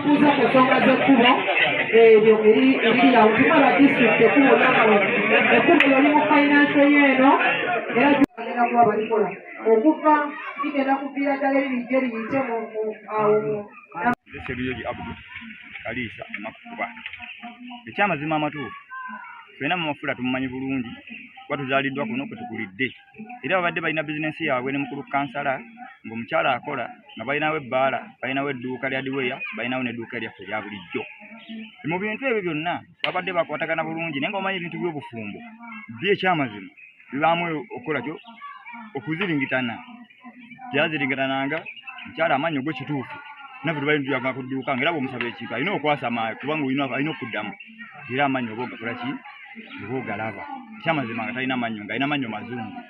kuza kusonga z'ekkubo ebyo eri awo tumala disitulikiti ekkubo lyakawe ekkubo lyo li mu fayinanso yeeno era gyagenda kuba balikola okuva ligenda kuviira ddala ebirijjo eriyite awo Sebiyogi Abdu Kalisa Makuba ekyamazima amatuufu ffenna mu mafuula tumumanyi bulungi kuba tuzaaliddwa kuno kwe tukulidde era babadde balina bizinensi yaabwe ne mukulu kansala ng'omukyala akola nga balinawo ebbaala balinawo edduuka lya diweya balinawo n'edduuka lyaffe erya bulijjo mu bintu ebyo byonna babadde bakwatagana bulungi naye nga omanyi ebintu by'obufumbo ekyamazima bibaamu okukola kyo okuziringitana byaziringitananga mukyala amanyi ogw'ekituufu naffe tubali ntuyagala ku dduuka ng'era bw'omusaba ekintu alina okwasama kubanga alina okuddamu era amanyi oba ogakola ki oba ogalaba ekyamazima nga talina mannyo ng'alina mannyo mazungu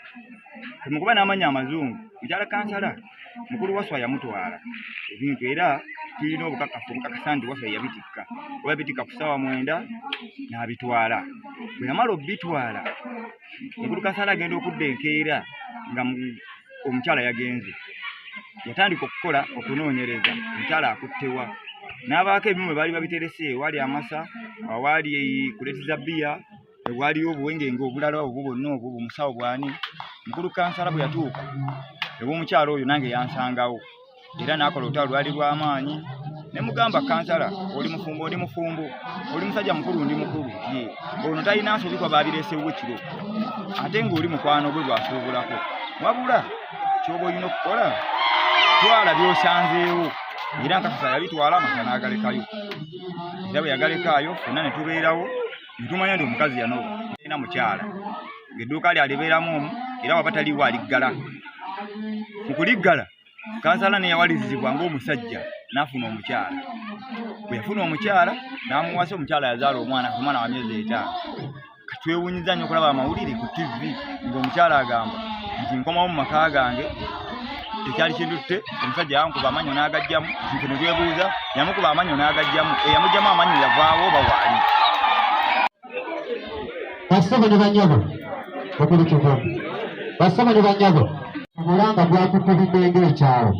mukuba n'amannya amazungu mukyala kansala mukulu waswa yamutwala ebintu era tulina obukakafu obukakasa nti waswa yabitikka oba yabitikka ku ssaawa 9 n'abitwala bwe yamala obbitwala mukulu kansala agenda okudda enkeera nga omukyala yagenze yatandika okukola okunoonyereza omukyala akuttewa n'abaako ebimu bwe baali babiterese ewali amasa awaali kuleti za bbiya ewaliyo obuwengenga obulala obwo bwonna obwo bumusawo bwani mukulu kansala bwe yatuuka ew'omukyala oyo nange yansangawo era n'akola olutalo lwali lw'amaanyi ne mugamba kansala oli mufumbo oli musajja mukulu ndi mukulu ye ono talina nsobi kwa baabireesewo ekiro ate ng'oli mukwano gwe gwasuubulako wabula kyoba olina okukola twala by'osanzeewo era nkakasa yabitwala amasa n'agalekayo era bwe yagalekaayo ffenna ne tubeerawo ne tumanya nti omukazi yanoba alina mukyala ng'edduuka lyalibeeramu omu era waba taliwo aliggala mu kuliggala kansala ne yawalizibwa ng'omusajja n'afuna omukyala bwe yafuna omukyala n'amuwasa omukyala yazaala omwana wa myezi 5 katwewunyiza nnyo okulaba amawulire ku TV ng'omukyala agamba nti nkomawo mu maka gange ekyali kindutte omusajja yankuba amanyo n'agajjamu nti ne twebuuza yamukuba amanyo n'agajjamu eyamugjamu amanyo yavaawo oba waali basaba ne banyago okulikiza basaba ne banyago omulanga gwatukubidde ng'ekyalo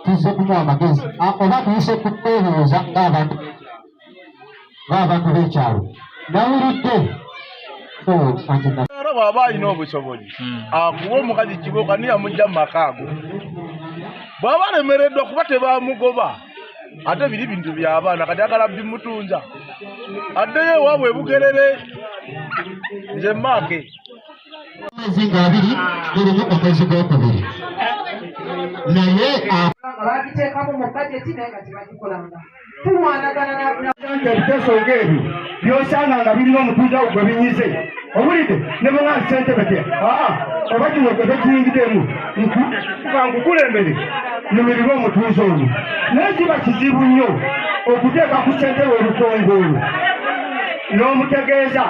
tuzze kumuwa amagezi oba tuyise kukwebuuza ng'abantu b'ekyalo nawulidde bw'aba alina obusobozi akuwa omukazi kiboka niyamugja mu maka ago bw'aba alemereddwa kuba tebamugoba ate biri bintu by'abaana kati agala bimutunza addeyo ewaabwe ebugerere nze maake ezinga 2 mulimu omwezi gw'okubiri naye bagiteekamu mu bajeti naye nga tebagikolanga tulwanagana ebiteeso ng'ebyo byosanga nga birina omutuuza gwe binyize owulidde ne bwe nga ssente bete oba kino gwe bekiyingidemu nkukulembere numirira omutuuza olwo naye kiba kizibu nnyo okuteeka ku ssente we olukongolo n'omutegeeza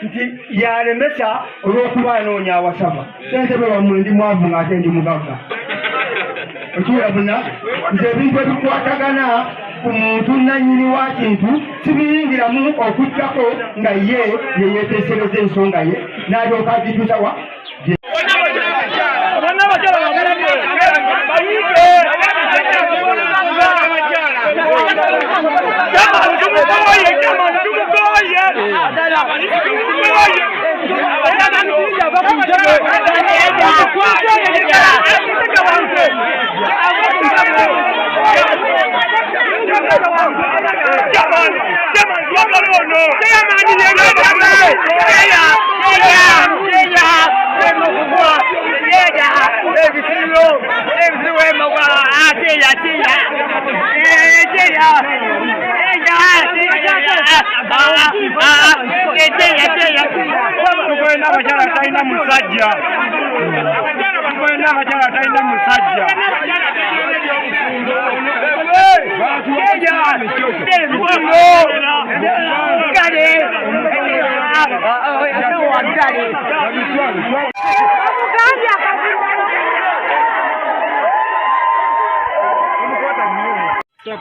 nti yalemesa olw'okuba anoonya awasaba ssente bwe bamwe ndi mwavu ng'ate ndi mugagga okiwulabuna nti ebintu ebikwatagana ku muntu nannyini wa kintu sibiyingiramu okuttako nga ye yeyeteesereza ensonga ye n'alyoka agituusa wa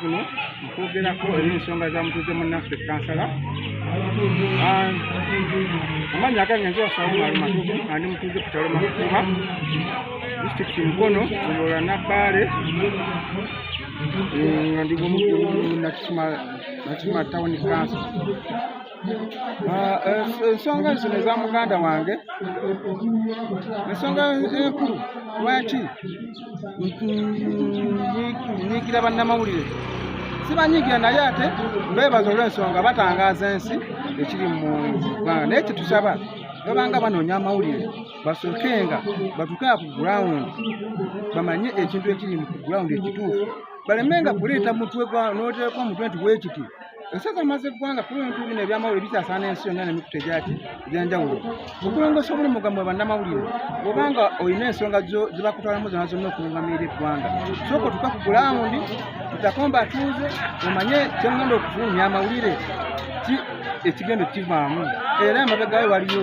kuno okwogerako ensonga za mutuuze munnaffe kansala amannya agange nze wasawumala matuufu andi mutuuze ku kyalo Makuba disitulikiti Mukono Mulola Nabbaale ndi nakisuma town council. Ensonga zino eza muganda wange, ensonga enkulu lwaki nyigira bannamawulire, sibanyigira naye ate beebaza olw'ensonga batangaaza ensi ekiri mu ggwanga. Naye kyetusaba babanga banoonya amawulire basookenga batuukenga ku ground bamanye ekintu ekiri ku ground ekituufu, balemenga kuleeta mutwe n'oteeka omutwe nti bwekiti. Ensozi amaze eggwanga kuba ebintu bino ebyamawulire bisaasaana ensi yonna n'emikutu egy'enjawulo. Okulongoosa omulimu gwammwe bannamawulire, obanga olina ensonga ze bakutwalamu zonna zonna okulungamira eggwanga, sooka otuuka ku gulawundi tutakomba atuuze omanye kyongenda okufulumya amawulire ki ekigendo kivaamu era emabega we waliyo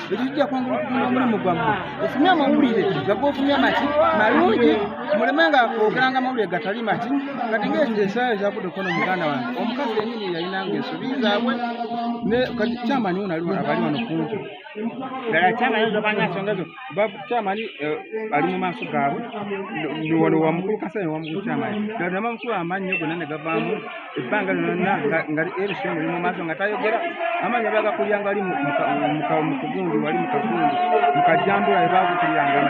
ki ekijja kwongera okutunda omulimu gwammwe. Ofumye amawulire gaga ofumye amaki malungi, mulemenga kwogeranga amawulire gatali maki kati ng'esaawa ezavudde okono muganda wange omukazi yennyini yalinanga ensobi zaabwe kati kyamani ono abali wano kumpi ddala kyamani ozobanya nsonga ezo kyamani ali mu maaso gaabwe wano wamukulu kasane wamukulu kyamani ddala namamukulu amannyo gonna ne gavaamu ebbanga lyonna nga erisonga eri mu maaso nga tayogera amannyo bagakulyanga ali mu kugundi wali mu kagundi mu kajjambula ebagukulyanga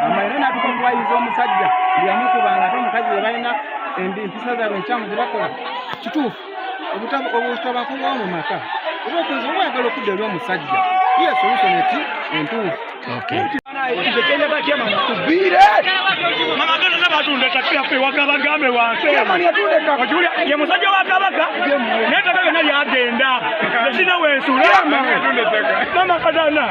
amayina natuka okuwayiza omusajja byamukubanga ate omukazi we balina empisa zaabwe enkyamu ze bakola kituufu obutabakubawo mu maka oba okunza oba oyagala okudda eri omusajja ye solution eti entuufu. Mama kana batunda takia pe wakabagambe wanse ye musajja wa kabaka neta kaga nali agenda sina wensula mama kadana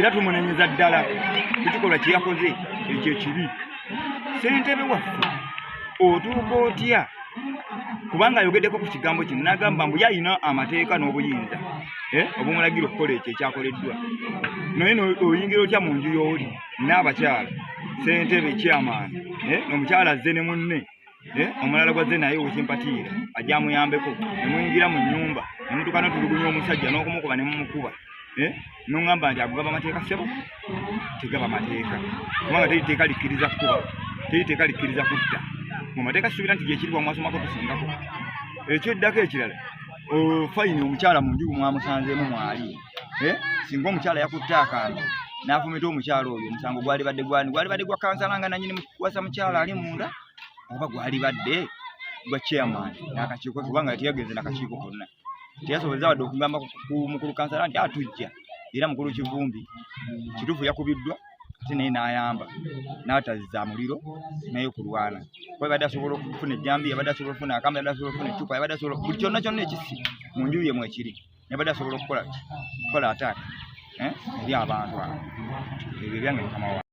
era tumunenyeza ddala ekikolwa kye yakoze ekyo kibi. Ssentebe waffe otuuka otya kubanga ayogeddeko ku kigambo kino n'agamba mbu yalina amateeka n'obuyinza obumulagira okukola ekyo ekyakoleddwa. Naye oyingira otya mu nju y'oli n'abakyala ssentebe kyamaani n'omukyala azze ne munne omulala gwazze naye wekimpatiira ajja amuyambeko ne muyingira mu nnyumba ne mutuuka n'otulugunya omusajja n'okumukuba ne mumukuba n'oŋŋamba nti agugaba amateeka ssebo tegaba mateeka kubanga teriteeka likkiriza kukuba teriteeka likkiriza kutta mu mateeka sisuubira nti gyekiriwa mwasomako tusingako. Ekyoddako ekirala fayini omukyala mu nju mwamusanzeemu mwali singa omukyala yakutte akambe n'afumita omukyala oyo omusango gwali badde gwa kansala nga nanyini kuwasa mukyala ali munda oba gwali badde gwa chairman n'akakiiko kubanga teyagenze n'akakiiko konna teyasobozza wadde okugamba ku mukulu kansala nti atujja era mukulu Kivumbi kituufu yakubiddwa ate naye n'ayamba n'atazza muliro naye kulwana kuba yabadde asobola okufuna ejjambi yabadde asobola okufuna akamba yabadde asobola okufuna eccupa yabadde asobola buli kyonna kyonna ekisi mu nju ye mwekiri yabadde asobola okukola ataata eri abantu abo ebyo byange mukama wange.